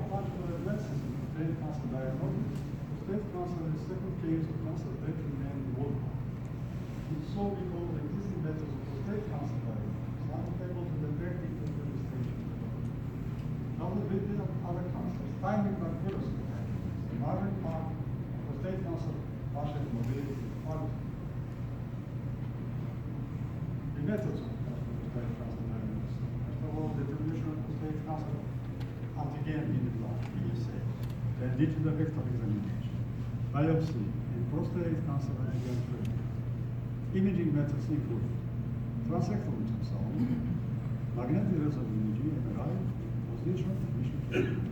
particular advances in prostate cancer diagnosis, prostate cancer is the second case of cancer death in men worldwide. It's so because existing methods of prostate cancer diagnosis are not able to detect it at early stage. Now the with other cancers, timing miraculous the larger part of prostate cancer partial mobility is part. The methods of prostate cancer diagnosis. First of all, determination of prostate cancer antigen in the blood, PSA, then digital rectal examination, biopsy, and prostate cancer antigen treatment. Imaging methods include transrectal ultrasound, magnetic resonance imaging, MRI, position, emission treatment.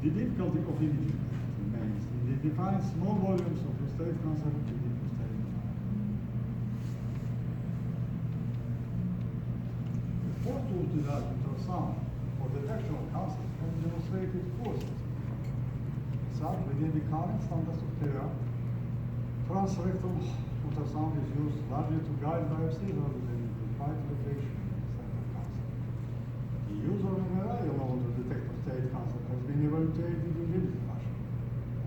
The difficulty of imaging remains in the defined small volumes of prostate cancer in the prostate cancer. The fourth tool to that ultrasound for detection of cancer has demonstrated forces. Such within the current standards of care, transrectal ultrasound is used largely to guide biopsy rather than to find location in the site of cancer. The use of MRI alone to detect prostate cancer has been evaluated in limited fashion.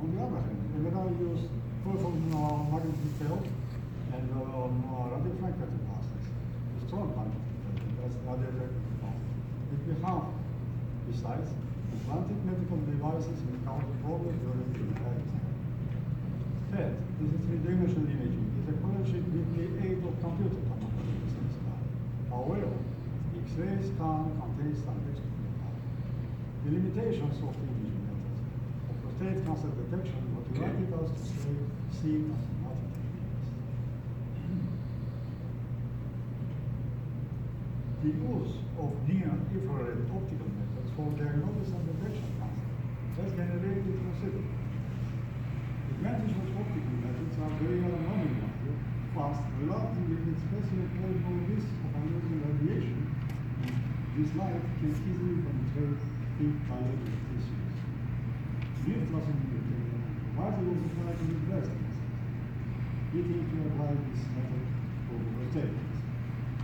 On the other hand, MRI use performed magnetic field and radiofrequency pulses, a strong magnetic field as radiofrequency pulses. It may harm. Besides, implanted medical devices may cause problems during the MRI exam. PET, this is three-dimensional imaging, is a collection with the aid of computer tomography. However, X-ray scan contains some extra data. The limitations of the imaging methods of prostate cancer detection motivated us to see as multi-techniques. The use of near-infrared optical methods for diagnosis and detection of cancer has generated considerable. The advantages of optical methods are very anomalous, fast, relatively inexpensive, possible risk of unusual radiation. This light can easily penetrate deep biological tissues. Near plasma provides a low supply to the breast cancer. We think to apply this method for prostate cancer.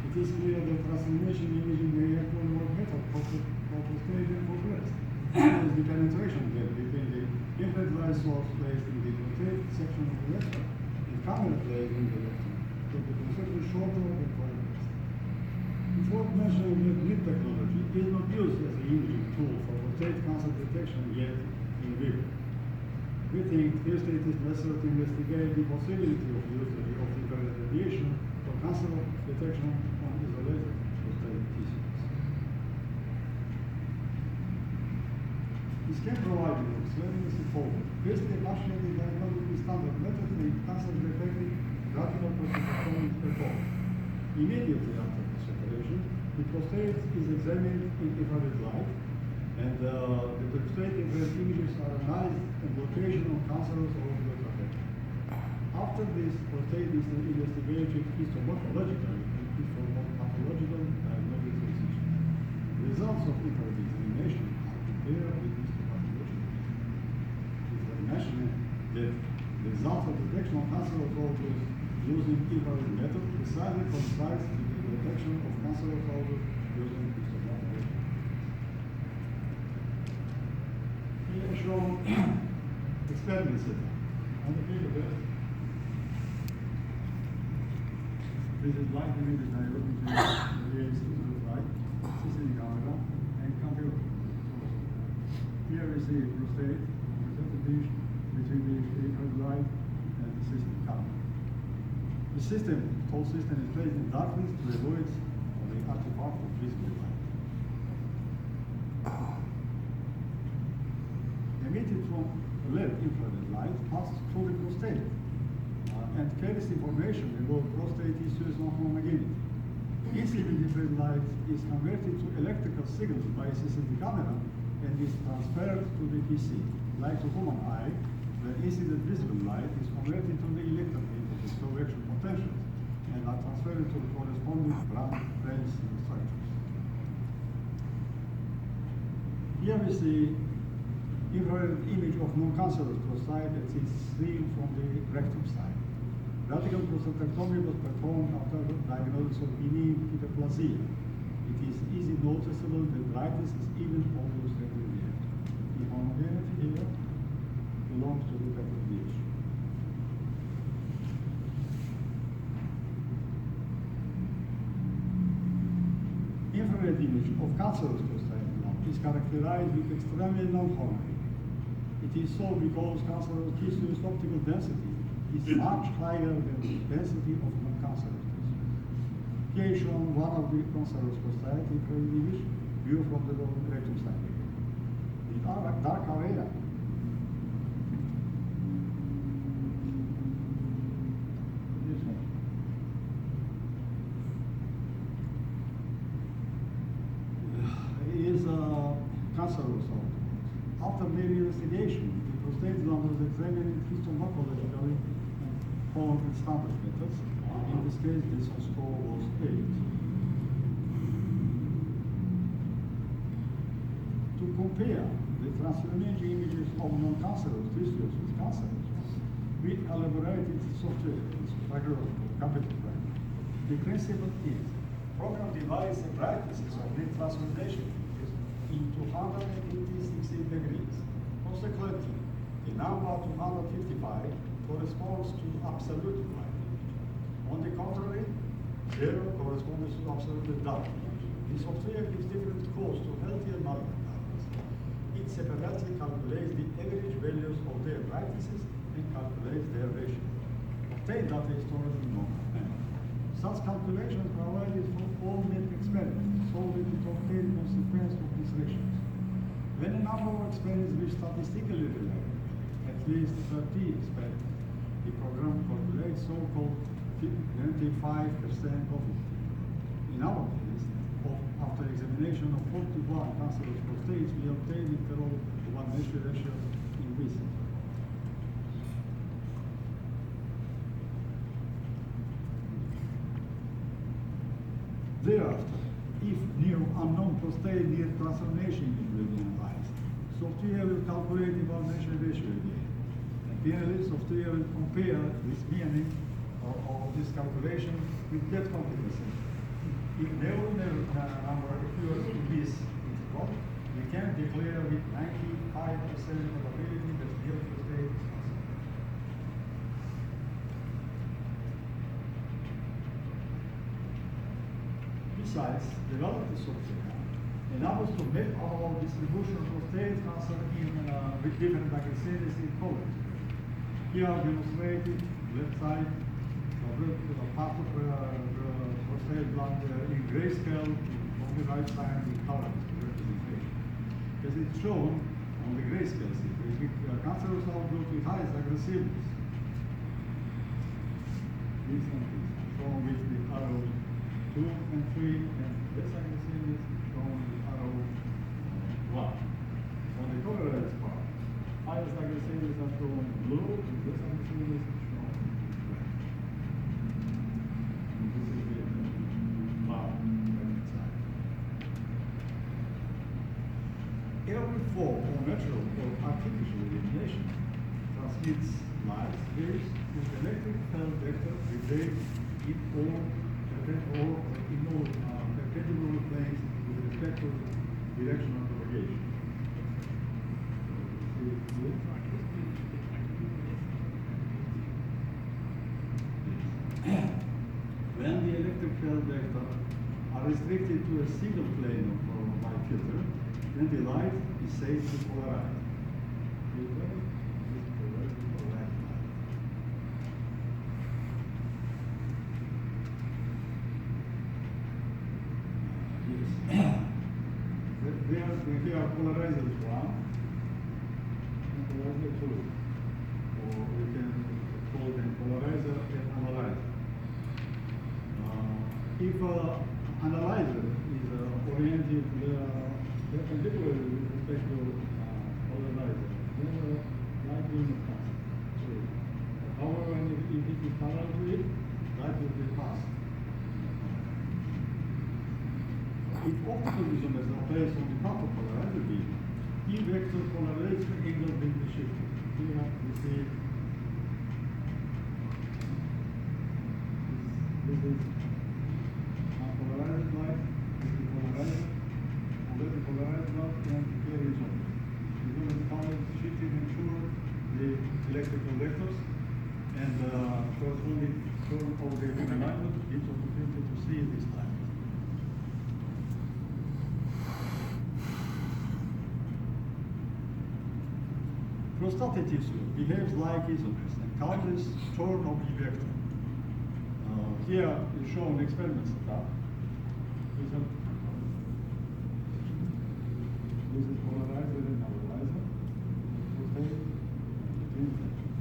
It is clear that transformation imaging may actually work better for prostate than for breast. As the penetration gap between the infrared light source placed in the prostate section of the rectum and camera placed in the rectum can be considerably shorter than for breast. It's worth mentioning that NIT technology is not used as an imaging tool for prostate cancer detection yet in vivo. We think first it is necessary to investigate the possibility of use of infrared radiation for cancer detection on isolated prostate tissues. This can provide you with very support. Basically, partially diagnostic standard method make cancer detected radical prostatectomy is performed. Immediately after the separation, the prostate is examined in infrared light, and the prostate infrared images are analyzed and location of cancerous or prostatectomy. After this, prostate is investigated histopathologically and histopathological diagnostic precision. The results of infrared examination are compared with histopathological. It is mentioned that the results of detection of cancerous organs using infrared method precisely coincides with the detection of cancerous organs using histopathology. Here I show experiment setup. On the figure this is light emitted directly to the radiation of light, system camera, and computer. Here we see prostate, the dish between the infrared light and the system camera. The whole system is placed in darkness to avoid the artifact of visible light. Emitted from LED infrared light passes through the prostate and carries information about prostate tissues on homogeneity. Incident infrared light is converted to electrical signals by a CCD camera and is transferred to the PC. Like the human eye, the incident visible light is converted to the electrical impulses, so action potentials, and are transferred to the corresponding brain structures. Here we see infrared image of non-cancerous prostate that is seen from the rectum side. Radical prostatectomy was performed after diagnosis of benign hyperplasia. It is easily noticeable that brightness is even almost everywhere. of cancerous prostate is characterized with extremely non-homogeny. It is so because cancerous tissue's optical density is much higher than the density of non-cancerous tissue. Here shown one of the cancerous prostate image view from the rectum side. The dark area is cancerous. After many investigation, the prostate gland was examined histopathologically and found in standard methods. In this case, this score was 8. To compare the transimaging images of non-cancerous tissues with cancerous ones, we elaborated software capital plan. The principle is program divides the brightnesses of the transformation into 186 degrees. Consequently, the number 255 corresponds to absolute brightness. On the contrary, 0 corresponds to absolute darkness. The software gives different codes to healthy and malignant darkness. It separately calculates the average values of their brightnesses and calculates their ratio. Obtained data is stored in normal. Such calculations provided for all made experiments, solving to obtain consequence of these ratios. When a number of experiments is statistically related, at least 30 experiments, the program calculates so-called 25% of it. In our case, after examination of 41 cancerous prostates, we obtained a total of 1 ratio in this. Thereafter, if new unknown prostate near transformation will be analyzed, software will calculate the validation ratio again. And finally, software will compare this meaning of this calculation with that computation. If the ordinary number occurs in this interval, we can declare with 95% probability that near prostate is cancer. Besides, the relative software enables to map our distribution of prostate cancer with different aggressivities in colors. Here are demonstrated left side part of the prostate gland in grayscale, on the right side with color representation. As it's shown on the grayscale, the cancerous outgrowth with highest aggressiveness. This one is shown with the arrows 2 and 3, and less aggressiveness shown with arrow 1. On the polarized part, highest aggressiveness are shown blue, and less aggressiveness is shown red. And this is the bar right side. Every form of natural or artificial illumination transmits light waves with electric field vector radiated in all perpendicular planes with respect to direction of propagation. When the electric field vector are restricted to a single plane of light filter, then the light is said to polarize. Filter is polarized light. Here are polarizers 1 and polarizer 2, or we can call them polarizer and analyzer. If analyzer is oriented perpendicularly with respect to polarizer, then light will not pass. However, if it is parallel to it, light will be passed. If optical isomers are placed on the path of polarizer beam, E vector polarization angle will be shifted. Here we see this is unpolarized light, this is polarized, already polarized light, and here is on. We're going to count shifted and sure the electrical vectors, and corresponding curve of the alignment gives opportunity to see this light. prostatic tissue behaves like isomers and causes torn of the vector. Here is shown experiment setup. This is polarizer and analyzer. Prostate and infection.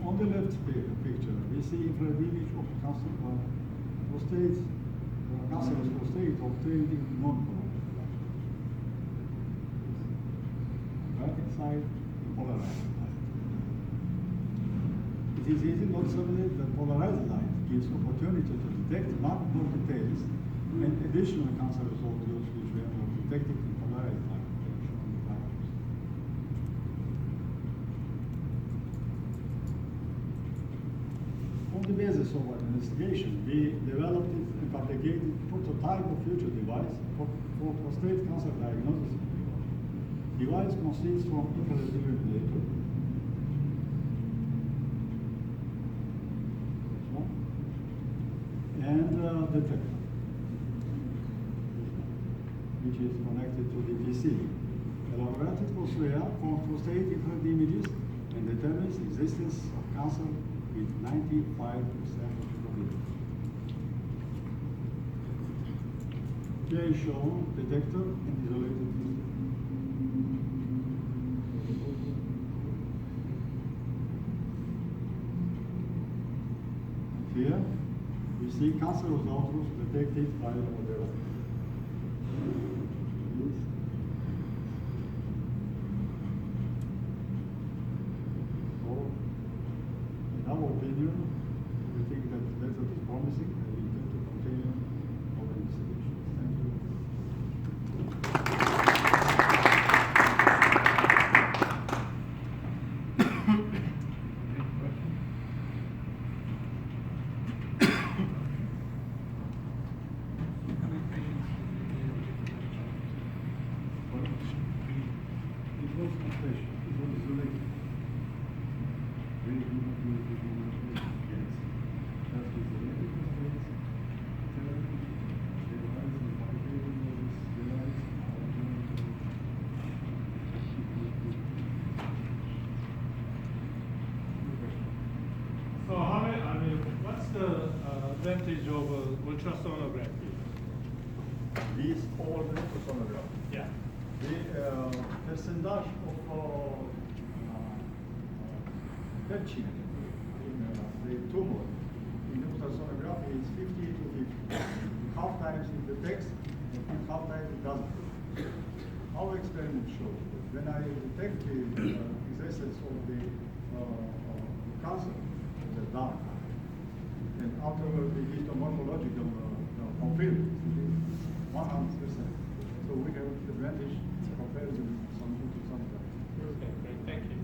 On the left picture, we see infrared image of cancer prostate, cancerous prostate obtained in non-polar. Right side, polarized light. It is easy noticeably that polarized light gives opportunity to detect much more details and additional cancerous nodules which were not detected in polarized light. They are shown in the diagrams. On the basis of our investigation, we developed and fabricated a prototype of future device for prostate cancer diagnosis. Device consists from infrared illuminator, and detector, which is connected to the PC. Elaborated software for prostate infrared images and determines existence of cancer with 95% of probability. Here is shown detector and isolated tissue. Here we see cancerous nodules detected by the model. So, in our opinion, we think that the method is promising and we intend to continue our investigation. Thank you. So what's the advantage of ultrasonography? These all ultrasonography. Yeah. The percentage of patching in the tumor in ultrasonography is 50 to 50. Half times it detects and half times it doesn't. Our experiment shows that when I detect the existence of the cancer in the dark, and afterwards the histomorphological confirmed it is 100%. So we have advantage compared with some. Okay, great, thank you.